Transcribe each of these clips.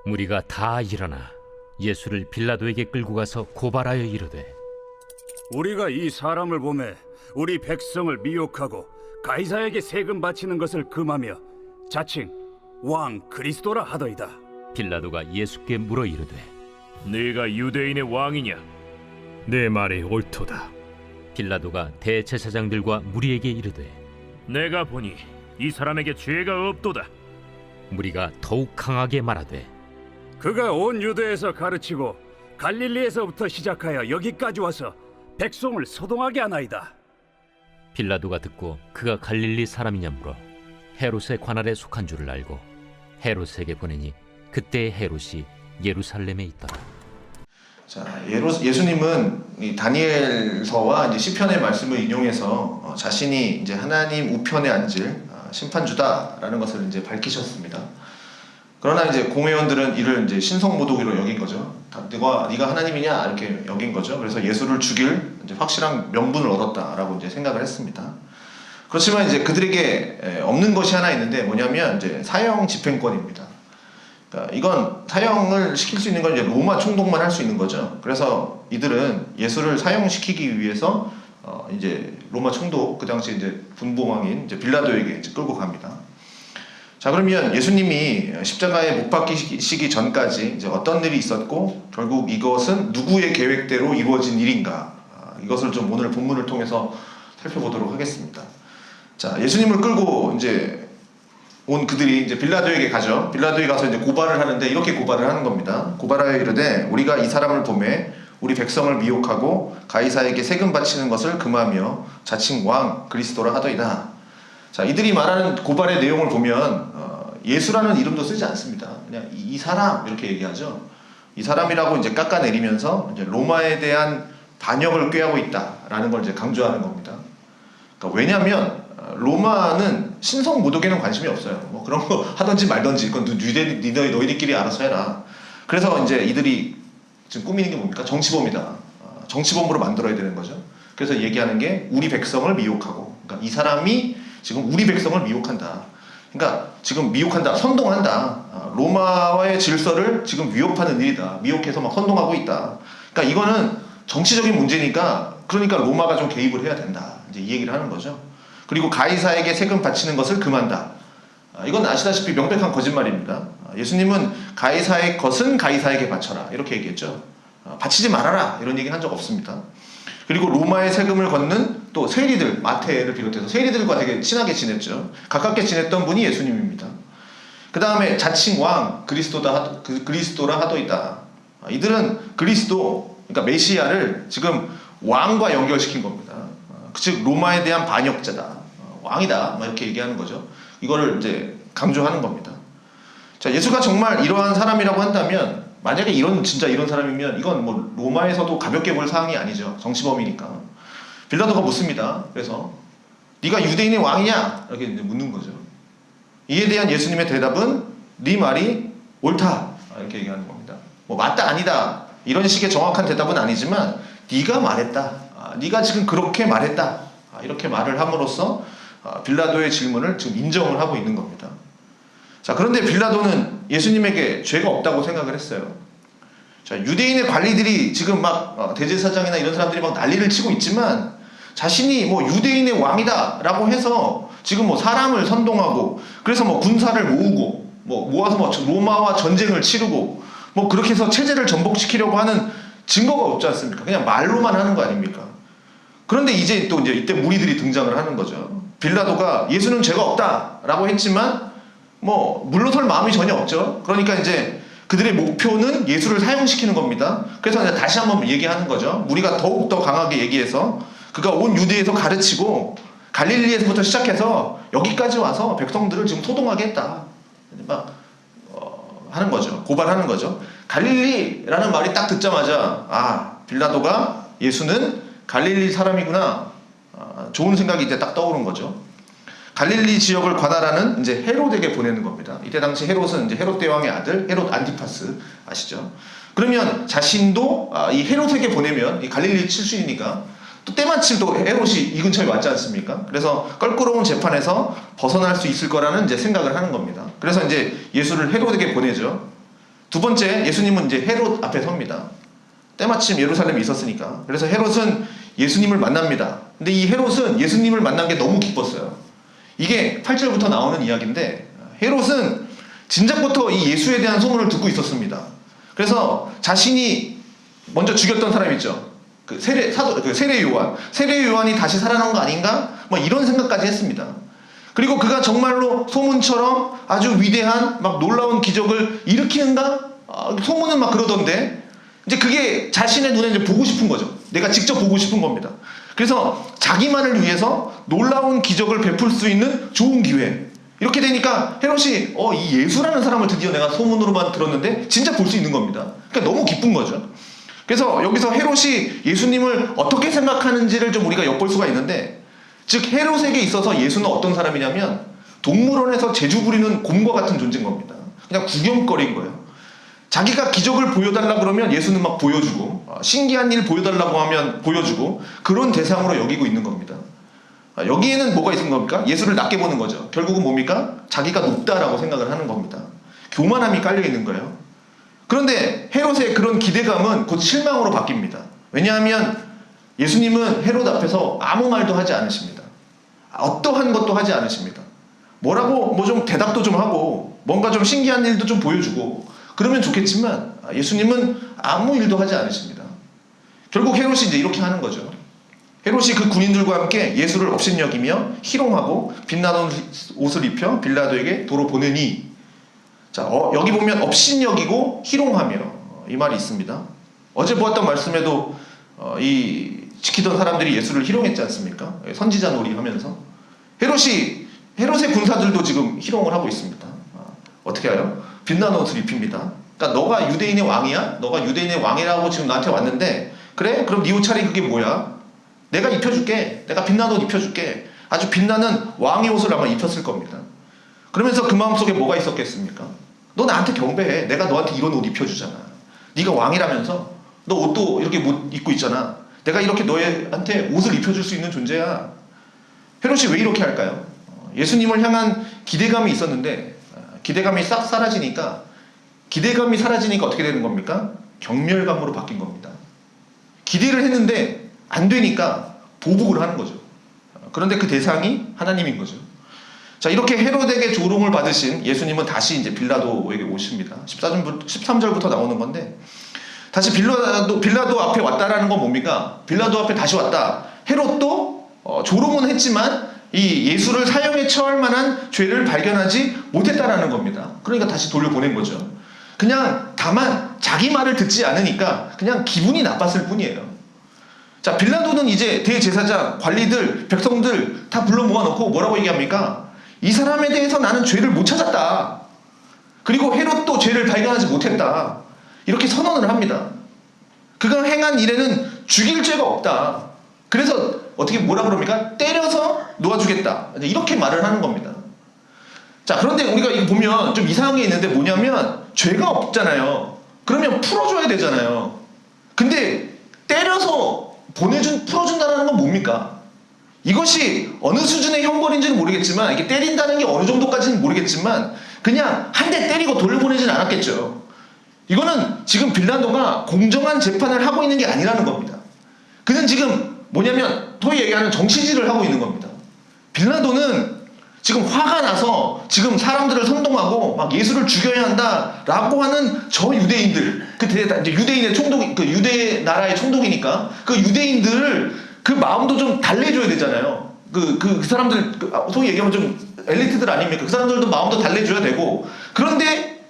무리가 다 일어나 예수를 빌라도에게 끌고 가서 고발하여 이르되, 우리가 이 사람을 보매 우리 백성을 미혹하고 가이사에게 세금 바치는 것을 금하며 자칭 왕 그리스도라 하더이다. 빌라도가 예수께 물어 이르되, 네가 유대인의 왕이냐? 내 말이 옳도다. 빌라도가 대제사장들과 무리에게 이르되, 내가 보니 이 사람에게 죄가 없도다. 무리가 더욱 강하게 말하되, 그가 온 유대에서 가르치고 갈릴리에서부터 시작하여 여기까지 와서 백성을 소동하게 하나이다. 빌라도가 듣고 그가 갈릴리 사람이냐 물어 헤롯의 관할에 속한 줄을 알고 헤롯에게 보내니 그때 헤롯이 예루살렘에 있더라. 자, 예수님은 이 다니엘서와 이제 시편의 말씀을 인용해서 자신이 이제 하나님 우편에 앉을 심판주다라는 것을 이제 밝히셨습니다. 그러나 이제 공회원들은 이를 이제 신성모독으로 여긴 거죠. 네가 하나님이냐 이렇게 여긴 거죠. 그래서 예수를 죽일 이제 확실한 명분을 얻었다라고 이제 생각을 했습니다. 그렇지만 이제 그들에게 없는 것이 하나 있는데 뭐냐면 이제 사형 집행권입니다. 그러니까 이건 사형을 시킬 수 있는 건 이제 로마 총독만 할 수 있는 거죠. 그래서 이들은 예수를 사형시키기 위해서 이제 로마 총독, 그 당시 이제 분봉왕인 이제 빌라도에게 이제 끌고 갑니다. 자, 그러면 예수님이 십자가에 못 박히시기 전까지 이제 어떤 일이 있었고 결국 이것은 누구의 계획대로 이루어진 일인가, 이것을 좀 오늘 본문을 통해서 살펴보도록 하겠습니다. 자, 예수님을 끌고 이제 온 그들이 이제 빌라도에게 가죠. 빌라도에 가서 이제 고발을 하는데 이렇게 고발을 하는 겁니다. 고발하여 이르되, 우리가 이 사람을 보매 우리 백성을 미혹하고 가이사에게 세금 바치는 것을 금하며 자칭 왕 그리스도라 하더이다. 자, 이들이 말하는 고발의 내용을 보면 예수라는 이름도 쓰지 않습니다. 그냥 이 사람 이렇게 얘기하죠. 이 사람이라고 이제 깎아내리면서 이제 로마에 대한 반역을 꾀하고 있다라는 걸 이제 강조하는 겁니다. 그러니까 왜냐하면 로마는 신성 모독에는 관심이 없어요. 뭐 그런 거 하든지 말든지 그건 너희들끼리 알아서 해라. 그래서 이제 이들이 지금 꾸미는 게 뭡니까? 정치범이다. 정치범으로 만들어야 되는 거죠. 그래서 얘기하는 게 우리 백성을 미혹하고, 그러니까 이 사람이 지금 우리 백성을 미혹한다. 그러니까 지금 미혹한다, 선동한다. 로마와의 질서를 지금 위협하는 일이다. 미혹해서 막 선동하고 있다. 그러니까 이거는 정치적인 문제니까, 그러니까 로마가 좀 개입을 해야 된다. 이제 이 얘기를 하는 거죠. 그리고 가이사에게 세금 바치는 것을 금한다. 이건 아시다시피 명백한 거짓말입니다. 예수님은 가이사의 것은 가이사에게 바쳐라 이렇게 얘기했죠. 바치지 말아라 이런 얘기는 한 적 없습니다. 그리고 로마의 세금을 걷는 또 세리들, 마태를 비롯해서 세리들과 되게 친하게 지냈죠. 가깝게 지냈던 분이 예수님입니다. 그 다음에 자칭 왕 그리스도라 하더이다. 이들은 그리스도, 그러니까 메시아를 지금 왕과 연결시킨 겁니다. 즉 로마에 대한 반역자다, 왕이다, 이렇게 얘기하는 거죠. 이거를 이제 강조하는 겁니다. 자, 예수가 정말 이러한 사람이라고 한다면, 만약에 진짜 이런 사람이면 이건 뭐 로마에서도 가볍게 볼 사항이 아니죠. 정치범이니까. 빌라도가 묻습니다. 그래서 네가 유대인의 왕이냐? 이렇게 이제 묻는 거죠. 이에 대한 예수님의 대답은 네 말이 옳다 이렇게 얘기하는 겁니다. 뭐 맞다 아니다 이런 식의 정확한 대답은 아니지만 네가 말했다. 네가 지금 그렇게 말했다. 이렇게 말을 함으로써 빌라도의 질문을 지금 인정을 하고 있는 겁니다. 자, 그런데 빌라도는 예수님에게 죄가 없다고 생각을 했어요. 자, 유대인의 관리들이 지금 막 대제사장이나 이런 사람들이 막 난리를 치고 있지만 자신이 뭐 유대인의 왕이다 라고 해서 지금 뭐 사람을 선동하고 그래서 뭐 군사를 모으고 뭐 모아서 뭐 로마와 전쟁을 치르고 뭐 그렇게 해서 체제를 전복시키려고 하는 증거가 없지 않습니까? 그냥 말로만 하는 거 아닙니까? 그런데 이제 이때 무리들이 등장을 하는 거죠. 빌라도가 예수는 죄가 없다라고 했지만 뭐 물러설 마음이 전혀 없죠. 그러니까 이제 그들의 목표는 예수를 사형시키는 겁니다. 그래서 이제 다시 한번 얘기하는 거죠. 우리가 더욱더 강하게 얘기해서 그가 온 유대에서 가르치고 갈릴리에서부터 시작해서 여기까지 와서 백성들을 지금 소동하게 했다. 막 하는 거죠. 고발하는 거죠. 갈릴리라는 말이 딱 듣자마자 빌라도가 예수는 갈릴리 사람이구나. 좋은 생각이 이제 딱 떠오른 거죠. 갈릴리 지역을 관할하는 이제 헤롯에게 보내는 겁니다. 이때 당시 헤롯은 이제 헤롯 대왕의 아들 헤롯 안티파스 아시죠? 그러면 자신도 이 헤롯에게 보내면 이 갈릴리 출신이니까 또 때마침 또 헤롯이 이 근처에 왔지 않습니까? 그래서 껄끄러운 재판에서 벗어날 수 있을 거라는 이제 생각을 하는 겁니다. 그래서 이제 예수를 헤롯에게 보내죠. 두 번째, 예수님은 이제 헤롯 앞에 섭니다. 때마침 예루살렘에 있었으니까. 그래서 헤롯은 예수님을 만납니다. 근데 이 헤롯은 예수님을 만난 게 너무 기뻤어요. 이게 8절부터 나오는 이야기인데, 헤롯은 진작부터 이 예수에 대한 소문을 듣고 있었습니다. 그래서 자신이 먼저 죽였던 사람 있죠. 세례 요한. 세례 요한이 다시 살아난 거 아닌가? 뭐 이런 생각까지 했습니다. 그리고 그가 정말로 소문처럼 아주 위대한 막 놀라운 기적을 일으키는가? 소문은 막 그러던데, 이제 그게 자신의 눈에 이제 보고 싶은 거죠. 내가 직접 보고 싶은 겁니다. 그래서 자기만을 위해서 놀라운 기적을 베풀 수 있는 좋은 기회. 이렇게 되니까 헤롯이 이 예수라는 사람을 드디어 내가 소문으로만 들었는데 진짜 볼 수 있는 겁니다. 그러니까 너무 기쁜 거죠. 그래서 여기서 헤롯이 예수님을 어떻게 생각하는지를 좀 우리가 엿볼 수가 있는데, 즉 헤롯에게 있어서 예수는 어떤 사람이냐면 동물원에서 제주 부리는 곰과 같은 존재인 겁니다. 그냥 구경거리인 거예요. 자기가 기적을 보여달라 그러면 예수는 막 보여주고, 신기한 일 보여달라고 하면 보여주고, 그런 대상으로 여기고 있는 겁니다. 여기에는 뭐가 있는 겁니까? 예수를 낮게 보는 거죠. 결국은 뭡니까? 자기가 높다라고 생각을 하는 겁니다. 교만함이 깔려 있는 거예요. 그런데 헤롯의 그런 기대감은 곧 실망으로 바뀝니다. 왜냐하면 예수님은 헤롯 앞에서 아무 말도 하지 않으십니다. 어떠한 것도 하지 않으십니다. 뭐라고 뭐 좀 대답도 좀 하고 뭔가 좀 신기한 일도 좀 보여주고 그러면 좋겠지만 예수님은 아무 일도 하지 않으십니다. 결국 헤롯이 이제 이렇게 하는 거죠. 헤롯이 그 군인들과 함께 예수를 업신여기며 희롱하고 빛나는 옷을 입혀 빌라도에게 도로 보내니, 자, 여기 보면 업신여기고 희롱하며 이 말이 있습니다. 어제 보았던 말씀에도 이 지키던 사람들이 예수를 희롱했지 않습니까? 선지자 놀이 하면서 헤롯의 군사들도 지금 희롱을 하고 있습니다. 어떻게 해요? 빛나는 옷을 입힙니다. 그러니까 너가 유대인의 왕이야? 너가 유대인의 왕이라고 지금 나한테 왔는데, 그래? 그럼 네 옷차림 그게 뭐야? 내가 입혀줄게. 내가 빛나는 옷 입혀줄게. 아주 빛나는 왕의 옷을 아마 입혔을 겁니다. 그러면서 그 마음속에 뭐가 있었겠습니까? 너 나한테 경배해. 내가 너한테 이런 옷 입혀주잖아. 네가 왕이라면서 너 옷도 이렇게 못 입고 있잖아. 내가 이렇게 너한테 옷을 입혀줄 수 있는 존재야. 헤롯이 왜 이렇게 할까요? 예수님을 향한 기대감이 있었는데 기대감이 싹 사라지니까, 기대감이 사라지니까 어떻게 되는 겁니까? 경멸감으로 바뀐 겁니다. 기대를 했는데 안 되니까 보복을 하는 거죠. 그런데 그 대상이 하나님인 거죠. 자, 이렇게 헤롯에게 조롱을 받으신 예수님은 다시 이제 빌라도에게 오십니다. 13절부터 나오는 건데, 다시 빌라도 앞에 왔다라는 건 뭡니까? 빌라도 앞에 다시 왔다. 헤롯도 조롱은 했지만 이 예수를 사형에 처할 만한 죄를 발견하지 못했다라는 겁니다. 그러니까 다시 돌려보낸 거죠. 그냥 다만 자기 말을 듣지 않으니까 그냥 기분이 나빴을 뿐이에요. 자, 빌라도는 이제 대제사장, 관리들, 백성들 다 불러 모아놓고 뭐라고 얘기합니까? 이 사람에 대해서 나는 죄를 못 찾았다. 그리고 헤롯도 죄를 발견하지 못했다. 이렇게 선언을 합니다. 그가 행한 일에는 죽일 죄가 없다. 그래서 어떻게 뭐라 그럽니까? 때려서 놓아주겠다. 이렇게 말을 하는 겁니다. 자, 그런데 우리가 이거 보면 좀 이상한 게 있는데 뭐냐면 죄가 없잖아요. 그러면 풀어줘야 되잖아요. 근데 때려서 풀어준다는 건 뭡니까? 이것이 어느 수준의 형벌인지는 모르겠지만, 이게 때린다는 게 어느 정도까지는 모르겠지만 그냥 한 대 때리고 돌려보내지는 않았겠죠. 이거는 지금 빌라도가 공정한 재판을 하고 있는 게 아니라는 겁니다. 그는 지금 뭐냐면 소위 얘기하는 정치질을 하고 있는 겁니다. 빌라도는 지금 화가 나서 지금 사람들을 선동하고 막 예수를 죽여야 한다라고 하는 저 유대인들, 이제 유대인의 총독, 그 유대 나라의 총독이니까 그 유대인들을 그 마음도 좀 달래줘야 되잖아요. 그 사람들, 소위 얘기하면 좀 엘리트들 아닙니까? 그 사람들도 마음도 달래줘야 되고, 그런데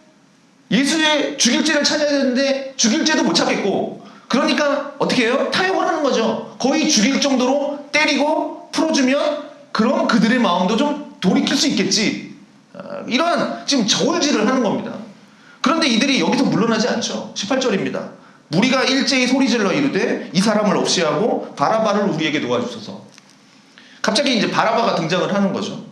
예수의 죽일 죄를 찾아야 되는데 죽일 죄도 못 찾겠고, 그러니까 어떻게 해요? 타협을 하는 거죠. 거의 죽일 정도로 때리고 풀어주면 그럼 그들의 마음도 좀 돌이킬 수 있겠지. 이러한 지금 저울질을 하는 겁니다. 그런데 이들이 여기서 물러나지 않죠. 18절입니다. 무리가 일제히 소리질러 이르되 이 사람을 없이 하고 바라바를 우리에게 놓아주소서. 갑자기 이제 바라바가 등장을 하는 거죠.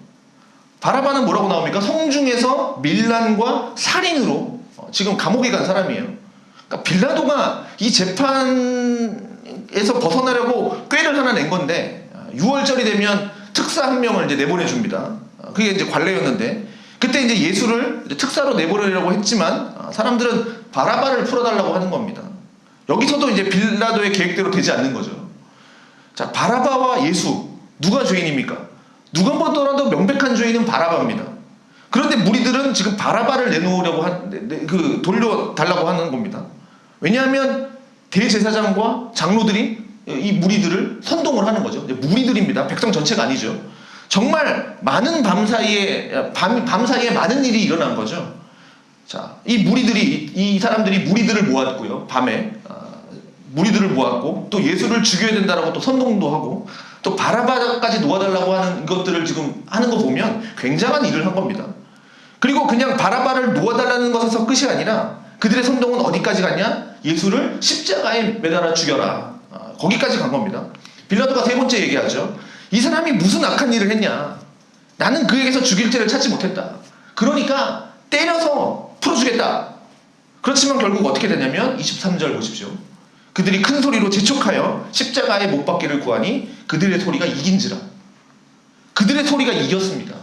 바라바는 뭐라고 나옵니까? 성중에서 밀란과 살인으로 지금 감옥에 간 사람이에요. 그러니까 빌라도가 이 재판에서 벗어나려고 꾀를 하나 낸 건데, 6월절이 되면 특사 한 명을 이제 내보내줍니다. 그게 이제 관례였는데, 그때 이제 예수를 특사로 내보내려고 했지만 사람들은 바라바를 풀어달라고 하는 겁니다. 여기서도 이제 빌라도의 계획대로 되지 않는 거죠. 자, 바라바와 예수 누가 죄인입니까? 누가 보더라도 명백한 죄인은 바라바입니다. 그런데 무리들은 지금 바라바를 내놓으려고 돌려달라고 하는 겁니다. 왜냐하면 대제사장과 장로들이 이 무리들을 선동을 하는 거죠. 무리들입니다. 백성 전체가 아니죠. 정말 많은 밤 사이에 많은 일이 일어난 거죠. 자, 이 사람들이 무리들을 모았고요. 밤에 무리들을 모았고 또 예수를 죽여야 된다라고 또 선동도 하고 또 바라바까지 놓아달라고 하는 것들을 지금 하는 거 보면 굉장한 일을 한 겁니다. 그리고 그냥 바라바를 놓아달라는 것에서 끝이 아니라 그들의 선동은 어디까지 갔냐? 예수를 십자가에 매달아 죽여라. 거기까지 간 겁니다. 빌라도가 세 번째 얘기하죠. 이 사람이 무슨 악한 일을 했냐? 나는 그에게서 죽일 죄를 찾지 못했다. 그러니까 때려서 풀어주겠다. 그렇지만 결국 어떻게 되냐면 23절 보십시오. 그들이 큰 소리로 재촉하여 십자가에 못 박기를 구하니 그들의 소리가 이긴지라. 그들의 소리가 이겼습니다.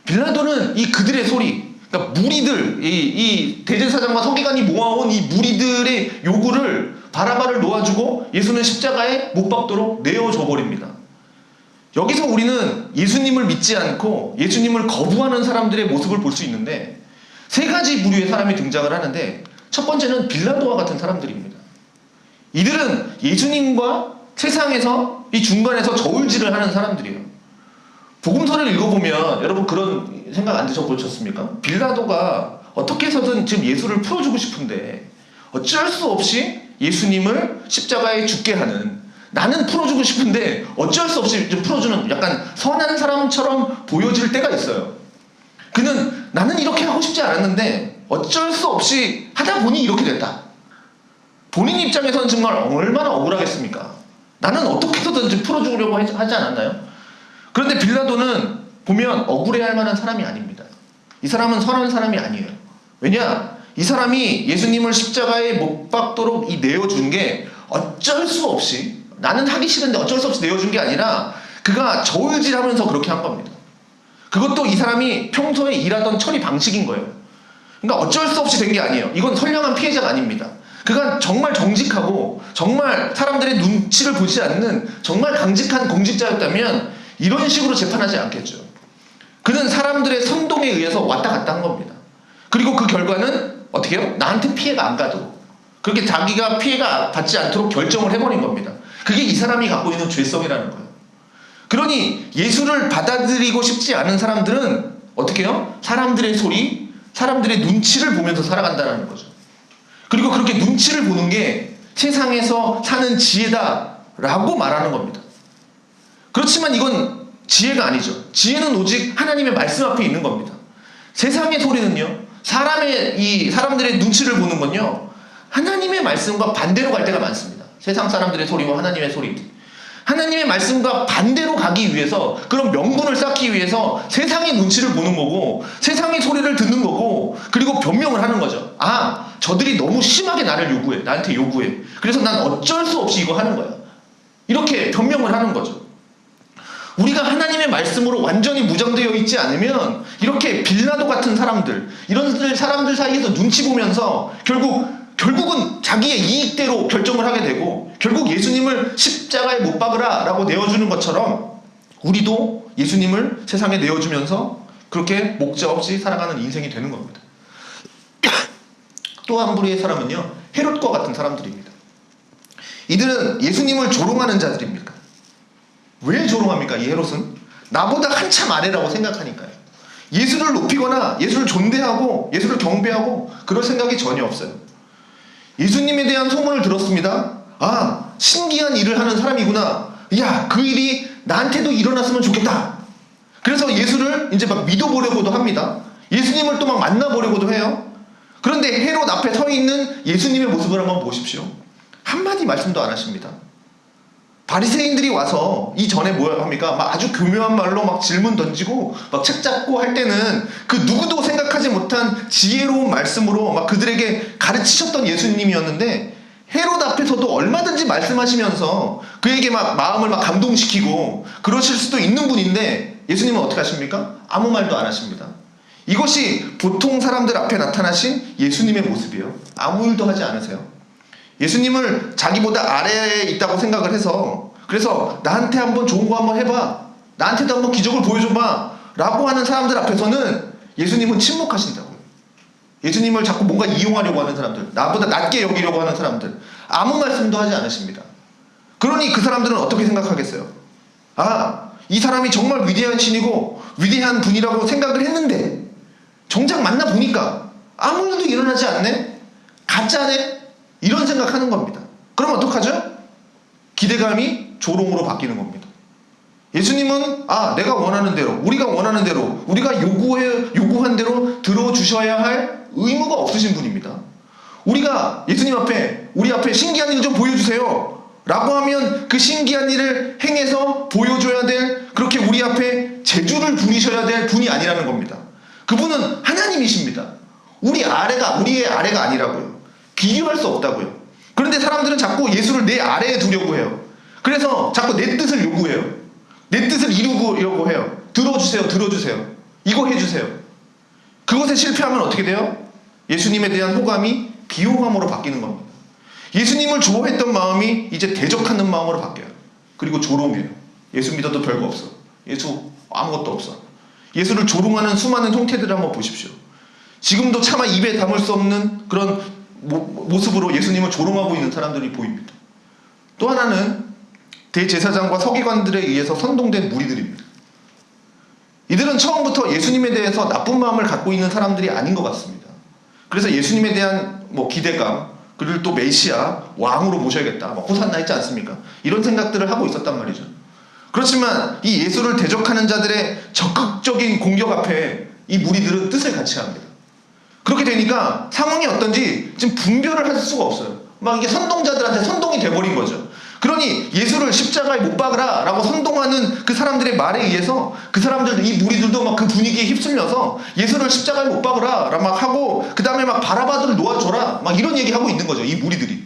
빌라도는 이 그들의 소리, 그러니까 무리들, 이 대제사장과 서기관이 모아온 이 무리들의 요구를 바라바를 놓아주고 예수는 십자가에 못 박도록 내어줘 버립니다. 여기서 우리는 예수님을 믿지 않고 예수님을 거부하는 사람들의 모습을 볼 수 있는데 세 가지 부류의 사람이 등장을 하는데 첫 번째는 빌라도와 같은 사람들입니다. 이들은 예수님과 세상에서 이 중간에서 저울질을 하는 사람들이에요. 복음서를 읽어보면 여러분 그런 생각 안 드셔보셨습니까? 빌라도가 어떻게 해서든 지금 예수를 풀어주고 싶은데 어쩔 수 없이 예수님을 십자가에 죽게 하는, 나는 풀어주고 싶은데 어쩔 수 없이 좀 풀어주는 약간 선한 사람처럼 보여질 때가 있어요. 그는 나는 이렇게 하고 싶지 않았는데 어쩔 수 없이 하다 보니 이렇게 됐다. 본인 입장에서는 정말 얼마나 억울하겠습니까? 나는 어떻게 해서든 좀 풀어주려고 하지 않았나요? 그런데 빌라도는 보면 억울해할 만한 사람이 아닙니다. 이 사람은 선한 사람이 아니에요. 왜냐? 이 사람이 예수님을 십자가에 못 박도록 내어준 게 어쩔 수 없이, 나는 하기 싫은데 어쩔 수 없이 내어준 게 아니라 그가 저울질하면서 그렇게 한 겁니다. 그것도 이 사람이 평소에 일하던 처리 방식인 거예요. 그러니까 어쩔 수 없이 된 게 아니에요. 이건 선량한 피해자가 아닙니다. 그가 정말 정직하고 정말 사람들의 눈치를 보지 않는 정말 강직한 공직자였다면 이런 식으로 재판하지 않겠죠. 그는 사람들의 선동에 의해서 왔다 갔다 한 겁니다. 그리고 그 결과는 어떻게 해요? 나한테 피해가 안 가도록, 그렇게 자기가 피해가 받지 않도록 결정을 해버린 겁니다. 그게 이 사람이 갖고 있는 죄성이라는 거예요. 그러니 예수를 받아들이고 싶지 않은 사람들은 어떻게 해요? 사람들의 소리, 사람들의 눈치를 보면서 살아간다는 거죠. 그리고 그렇게 눈치를 보는 게 세상에서 사는 지혜다라고 말하는 겁니다. 그렇지만 이건 지혜가 아니죠. 지혜는 오직 하나님의 말씀 앞에 있는 겁니다. 세상의 소리는요, 사람들의 눈치를 보는 건요, 하나님의 말씀과 반대로 갈 때가 많습니다. 세상 사람들의 소리와 하나님의 소리. 하나님의 말씀과 반대로 가기 위해서, 그런 명분을 쌓기 위해서 세상의 눈치를 보는 거고 세상의 소리를 듣는 거고, 그리고 변명을 하는 거죠. 아, 저들이 너무 심하게 나한테 요구해. 그래서 난 어쩔 수 없이 이거 하는 거야. 이렇게 변명을 하는 거죠. 우리가 하나님의 말씀으로 완전히 무장되어 있지 않으면 이렇게 빌라도 같은 사람들, 이런 사람들 사이에서 눈치 보면서 결국은 자기의 이익대로 결정을 하게 되고, 결국 예수님을 십자가에 못 박으라 라고 내어주는 것처럼 우리도 예수님을 세상에 내어주면서 그렇게 목자 없이 살아가는 인생이 되는 겁니다. 또 한 부류의 사람은요, 헤롯과 같은 사람들입니다. 이들은 예수님을 조롱하는 자들입니다. 왜 조롱합니까? 이 헤롯은 나보다 한참 아래라고 생각하니까요. 예수를 높이거나 예수를 존대하고 예수를 경배하고 그럴 생각이 전혀 없어요. 예수님에 대한 소문을 들었습니다. 아, 신기한 일을 하는 사람이구나. 야, 그 일이 나한테도 일어났으면 좋겠다. 그래서 예수를 이제 막 믿어보려고도 합니다. 예수님을 또 막 만나보려고도 해요. 그런데 헤롯 앞에 서 있는 예수님의 모습을 한번 보십시오. 한마디 말씀도 안 하십니다. 바리새인들이 와서 이전에 뭐 합니까? 막 아주 교묘한 말로 막 질문 던지고 막 책 잡고 할 때는 그 누구도 생각하지 못한 지혜로운 말씀으로 막 그들에게 가르치셨던 예수님이었는데, 헤롯 앞에서도 얼마든지 말씀하시면서 그에게 막 마음을 막 감동시키고 그러실 수도 있는 분인데 예수님은 어떻게 하십니까? 아무 말도 안 하십니다. 이것이 보통 사람들 앞에 나타나신 예수님의 모습이에요. 아무 일도 하지 않으세요. 예수님을 자기보다 아래에 있다고 생각을 해서, 그래서 나한테 한번 좋은 거 한번 해봐, 나한테도 한번 기적을 보여줘봐 라고 하는 사람들 앞에서는 예수님은 침묵하신다고요. 예수님을 자꾸 뭔가 이용하려고 하는 사람들, 나보다 낮게 여기려고 하는 사람들, 아무 말씀도 하지 않으십니다. 그러니 그 사람들은 어떻게 생각하겠어요? 아, 이 사람이 정말 위대한 신이고 위대한 분이라고 생각을 했는데 정작 만나보니까 아무 일도 일어나지 않네? 가짜네? 이런 생각하는 겁니다. 그럼 어떡하죠? 기대감이 조롱으로 바뀌는 겁니다. 예수님은 내가 원하는 대로, 우리가 원하는 대로, 우리가 요구한 대로 들어주셔야 할 의무가 없으신 분입니다. 우리가 예수님 앞에, 우리 앞에 신기한 일 좀 보여주세요 라고 하면 그 신기한 일을 행해서 보여줘야 될, 그렇게 우리 앞에 재주를 부리셔야 될 분이 아니라는 겁니다. 그분은 하나님이십니다. 우리의 아래가 아니라고요. 비교할 수 없다고요. 그런데 사람들은 자꾸 예수를 내 아래에 두려고 해요. 그래서 자꾸 내 뜻을 요구해요. 내 뜻을 이루려고 해요. 들어주세요. 이거 해주세요. 그것에 실패하면 어떻게 돼요? 예수님에 대한 호감이 비호감으로 바뀌는 겁니다. 예수님을 좋아했던 마음이 이제 대적하는 마음으로 바뀌어요. 그리고 조롱해요. 예수 믿어도 별거 없어. 예수 아무것도 없어. 예수를 조롱하는 수많은 형태들을 한번 보십시오. 지금도 차마 입에 담을 수 없는 그런 모습으로 예수님을 조롱하고 있는 사람들이 보입니다. 또 하나는 대제사장과 서기관들에 의해서 선동된 무리들입니다. 이들은 처음부터 예수님에 대해서 나쁜 마음을 갖고 있는 사람들이 아닌 것 같습니다. 그래서 예수님에 대한 기대감, 그리고 또 메시아, 왕으로 모셔야겠다, 호산나 했지 않습니까? 이런 생각들을 하고 있었단 말이죠. 그렇지만 이 예수를 대적하는 자들의 적극적인 공격 앞에 이 무리들은 뜻을 같이 합니다. 그렇게 되니까 상황이 어떤지 지금 분별을 할 수가 없어요. 이게 선동자들한테 선동이 돼버린 거죠. 그러니 예수를 십자가에 못 박으라 라고 선동하는 그 사람들의 말에 의해서 그 사람들, 이 무리들도 막 그 분위기에 휩쓸려서 예수를 십자가에 못 박으라 막 하고, 그 다음에 막 바라바를 놓아줘라 막 이런 얘기하고 있는 거죠. 이 무리들이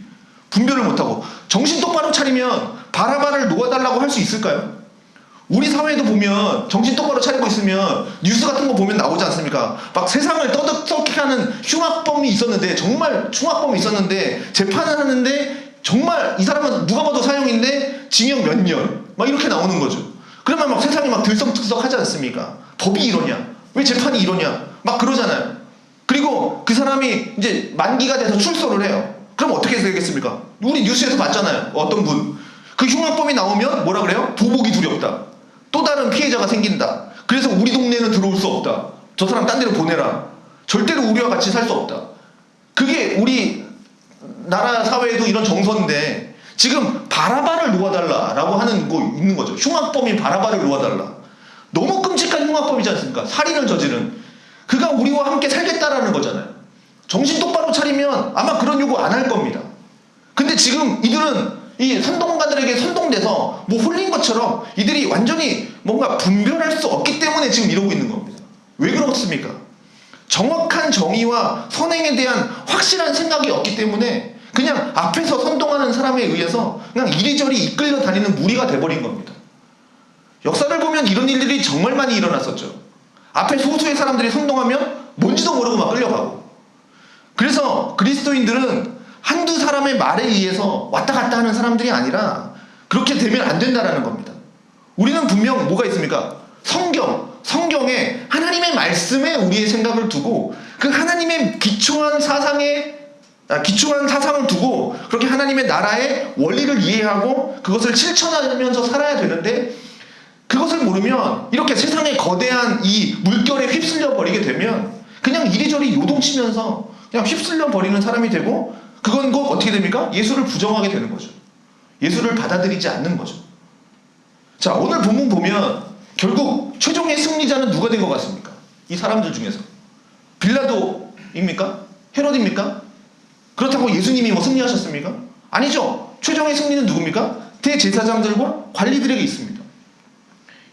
분별을 못하고. 정신 똑바로 차리면 바라바를 놓아달라고 할 수 있을까요? 우리 사회에도 보면 정신 똑바로 차리고 있으면 뉴스 같은 거 보면 나오지 않습니까? 막 세상을 떠들썩게 하는 흉악범이 있었는데, 정말 흉악범이 있었는데 재판을 하는데 정말 이 사람은 누가 봐도 사형인데 징역 몇 년 막 이렇게 나오는 거죠. 그러면 막 세상이 막 들썩들썩 하지 않습니까? 법이 이러냐? 왜 재판이 이러냐? 막 그러잖아요. 그리고 그 사람이 이제 만기가 돼서 출소를 해요. 그럼 어떻게 되겠습니까? 우리 뉴스에서 봤잖아요. 어떤 분, 그 흉악범이 나오면 뭐라 그래요? 보복이 두렵다. 또 다른 피해자가 생긴다. 그래서 우리 동네에는 들어올 수 없다. 저 사람 딴 데로 보내라. 절대로 우리와 같이 살 수 없다. 그게 우리 나라 사회에도 이런 정서인데, 지금 바라바를 놓아달라라고 하는 거 있는 거죠. 흉악범이 바라바를 놓아달라. 너무 끔찍한 흉악범이지 않습니까? 살인을 저지른. 그가 우리와 함께 살겠다라는 거잖아요. 정신 똑바로 차리면 아마 그런 요구 안 할 겁니다. 근데 지금 이들은 이 선동가들에게 선동돼서 홀린 것처럼 이들이 완전히 뭔가 분별할 수 없기 때문에 지금 이러고 있는 겁니다. 왜 그렇습니까? 정확한 정의와 선행에 대한 확실한 생각이 없기 때문에 그냥 앞에서 선동하는 사람에 의해서 그냥 이리저리 이끌려 다니는 무리가 돼버린 겁니다. 역사를 보면 이런 일들이 정말 많이 일어났었죠. 앞에 소수의 사람들이 선동하면 뭔지도 모르고 막 끌려가고. 그래서 그리스도인들은 한두 사람의 말에 의해서 왔다 갔다 하는 사람들이 아니라 그렇게 되면 안 된다라는 겁니다. 우리는 분명 뭐가 있습니까? 성경에 하나님의 말씀에 우리의 생각을 두고, 그 하나님의 기초한 사상을 두고 그렇게 하나님의 나라의 원리를 이해하고 그것을 실천하면서 살아야 되는데, 그것을 모르면 이렇게 세상의 거대한 이 물결에 휩쓸려 버리게 되면 그냥 이리저리 요동치면서 그냥 휩쓸려 버리는 사람이 되고, 그건 곧 어떻게 됩니까? 예수를 부정하게 되는 거죠. 예수를 받아들이지 않는 거죠. 자, 오늘 본문 보면 결국 최종의 승리자는 누가 된 것 같습니까? 이 사람들 중에서 빌라도입니까? 헤롯입니까? 그렇다고 예수님이 승리하셨습니까? 아니죠. 최종의 승리는 누굽니까? 대제사장들과 관리들에게 있습니다.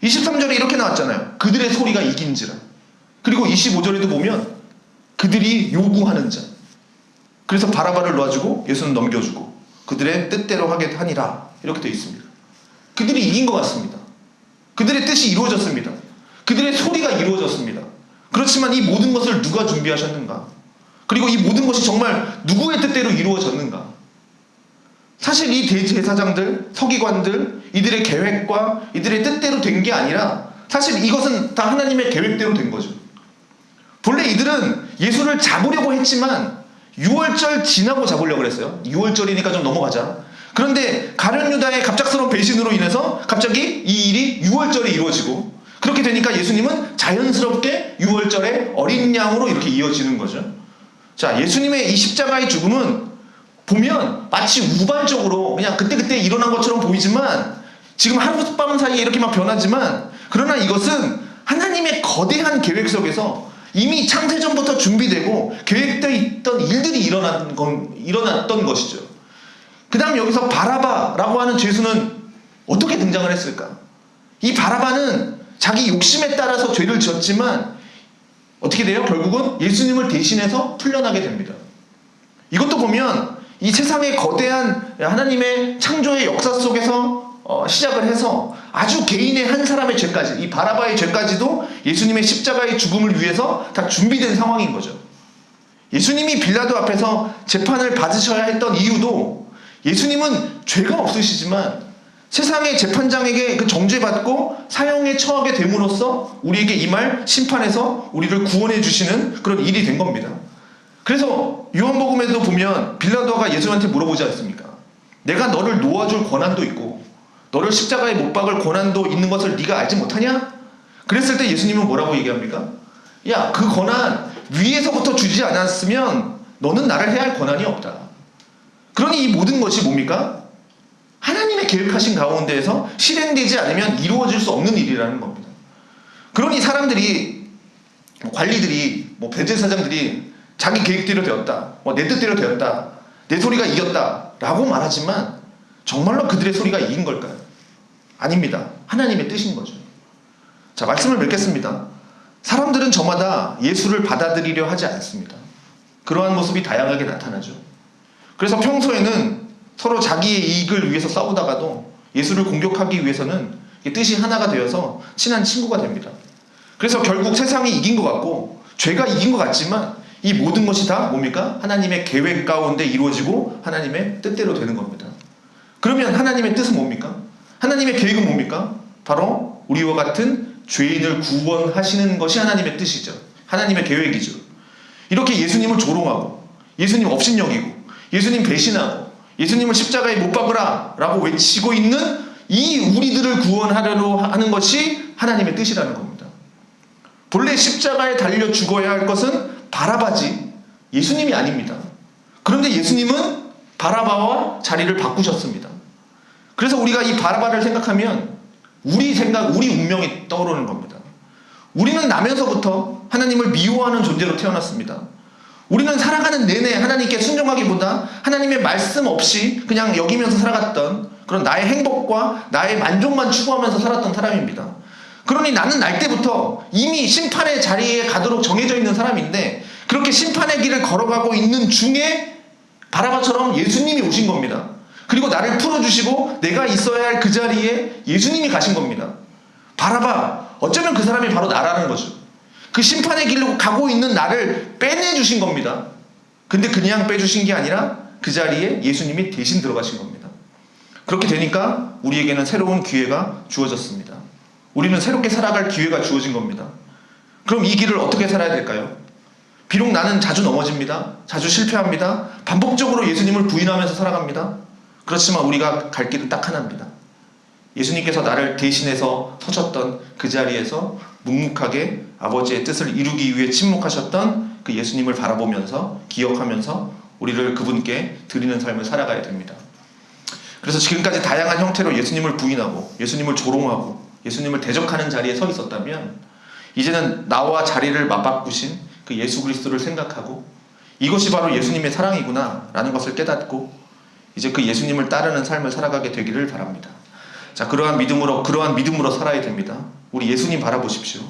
23절에 이렇게 나왔잖아요. 그들의 소리가 이긴지라. 그리고 25절에도 보면 그들이 요구하는 자. 그래서 바라바를 놔주고 예수는 넘겨주고 그들의 뜻대로 하게 하니라. 이렇게 되어 있습니다. 그들이 이긴 것 같습니다. 그들의 뜻이 이루어졌습니다. 그들의 소리가 이루어졌습니다. 그렇지만 이 모든 것을 누가 준비하셨는가? 그리고 이 모든 것이 정말 누구의 뜻대로 이루어졌는가? 사실 이 대제사장들, 서기관들, 이들의 계획과 이들의 뜻대로 된 게 아니라 사실 이것은 다 하나님의 계획대로 된 거죠. 본래 이들은 예수를 잡으려고 했지만 6월절 지나고 잡으려고 했어요. 6월절이니까 좀 넘어가자. 그런데 가룟 유다의 갑작스러운 배신으로 인해서 갑자기 이 일이 6월절에 이루어지고, 그렇게 되니까 예수님은 자연스럽게 6월절에 어린 양으로 이렇게 이어지는 거죠. 자, 예수님의 이 십자가의 죽음은 보면 마치 우발적으로 그냥 그때그때 일어난 것처럼 보이지만, 지금 하룻밤 사이에 이렇게 막 변하지만, 그러나 이것은 하나님의 거대한 계획 속에서 이미 창세전부터 준비되고 계획되어 있던 일들이 일어났던 것이죠. 그 다음 여기서 바라바라고 하는 죄수는 어떻게 등장을 했을까? 이 바라바는 자기 욕심에 따라서 죄를 지었지만 어떻게 돼요? 결국은 예수님을 대신해서 풀려나게 됩니다. 이것도 보면 이 세상의 거대한 하나님의 창조의 역사 속에서 시작을 해서 아주 개인의 한 사람의 죄까지, 이 바라바의 죄까지도 예수님의 십자가의 죽음을 위해서 다 준비된 상황인 거죠. 예수님이 빌라도 앞에서 재판을 받으셔야 했던 이유도, 예수님은 죄가 없으시지만 세상의 재판장에게 그 정죄받고 사형에 처하게 됨으로써 우리에게 임할 심판에서 우리를 구원해 주시는 그런 일이 된 겁니다. 그래서 요한복음에도 보면 빌라도가 예수한테 물어보지 않습니까? 내가 너를 놓아줄 권한도 있고 너를 십자가에 못 박을 권한도 있는 것을 네가 알지 못하냐? 그랬을 때 예수님은 뭐라고 얘기합니까? 야, 그 권한 위에서부터 주지 않았으면 너는 나를 해야 할 권한이 없다. 그러니 이 모든 것이 뭡니까? 하나님의 계획하신 가운데에서 실행되지 않으면 이루어질 수 없는 일이라는 겁니다. 그러니 사람들이, 관리들이, 대제사장들이 자기 계획대로 되었다, 내 뜻대로 되었다, 내 소리가 이겼다 라고 말하지만 정말로 그들의 소리가 이긴 걸까요? 아닙니다. 하나님의 뜻인 거죠. 자, 말씀을 맺겠습니다. 사람들은 저마다 예수를 받아들이려 하지 않습니다. 그러한 모습이 다양하게 나타나죠. 그래서 평소에는 서로 자기의 이익을 위해서 싸우다가도 예수를 공격하기 위해서는 뜻이 하나가 되어서 친한 친구가 됩니다. 그래서 결국 세상이 이긴 것 같고 죄가 이긴 것 같지만 이 모든 것이 다 뭡니까? 하나님의 계획 가운데 이루어지고 하나님의 뜻대로 되는 겁니다. 그러면 하나님의 뜻은 뭡니까? 하나님의 계획은 뭡니까? 바로 우리와 같은 죄인을 구원하시는 것이 하나님의 뜻이죠. 하나님의 계획이죠. 이렇게 예수님을 조롱하고 예수님 업신여기고 예수님 배신하고 예수님을 십자가에 못 박으라 라고 외치고 있는 이 우리들을 구원하려고 하는 것이 하나님의 뜻이라는 겁니다. 본래 십자가에 달려 죽어야 할 것은 바라바지 예수님이 아닙니다. 그런데 예수님은 바라바와 자리를 바꾸셨습니다. 그래서 우리가 이 바라바를 생각하면 우리 운명이 떠오르는 겁니다. 우리는 나면서부터 하나님을 미워하는 존재로 태어났습니다. 우리는 살아가는 내내 하나님께 순종하기보다 하나님의 말씀 없이 그냥 여기면서 살아갔던 그런 나의 행복과 나의 만족만 추구하면서 살았던 사람입니다. 그러니 나는 날 때부터 이미 심판의 자리에 가도록 정해져 있는 사람인데, 그렇게 심판의 길을 걸어가고 있는 중에 바라바처럼 예수님이 오신 겁니다. 그리고 나를 풀어주시고 내가 있어야 할 그 자리에 예수님이 가신 겁니다. 바라바, 어쩌면 그 사람이 바로 나라는 거죠. 그 심판의 길로 가고 있는 나를 빼내주신 겁니다. 근데 그냥 빼주신 게 아니라 그 자리에 예수님이 대신 들어가신 겁니다. 그렇게 되니까 우리에게는 새로운 기회가 주어졌습니다. 우리는 새롭게 살아갈 기회가 주어진 겁니다. 그럼 이 길을 어떻게 살아야 될까요? 비록 나는 자주 넘어집니다. 자주 실패합니다. 반복적으로 예수님을 부인하면서 살아갑니다. 그렇지만 우리가 갈 길은 딱 하나입니다. 예수님께서 나를 대신해서 서셨던 그 자리에서 묵묵하게 아버지의 뜻을 이루기 위해 침묵하셨던 그 예수님을 바라보면서 기억하면서 우리를 그분께 드리는 삶을 살아가야 됩니다. 그래서 지금까지 다양한 형태로 예수님을 부인하고 예수님을 조롱하고 예수님을 대적하는 자리에 서 있었다면, 이제는 나와 자리를 맞바꾸신 그 예수 그리스도를 생각하고 이것이 바로 예수님의 사랑이구나 라는 것을 깨닫고 이제 그 예수님을 따르는 삶을 살아가게 되기를 바랍니다. 자, 그러한 믿음으로 살아야 됩니다. 우리 예수님 바라보십시오.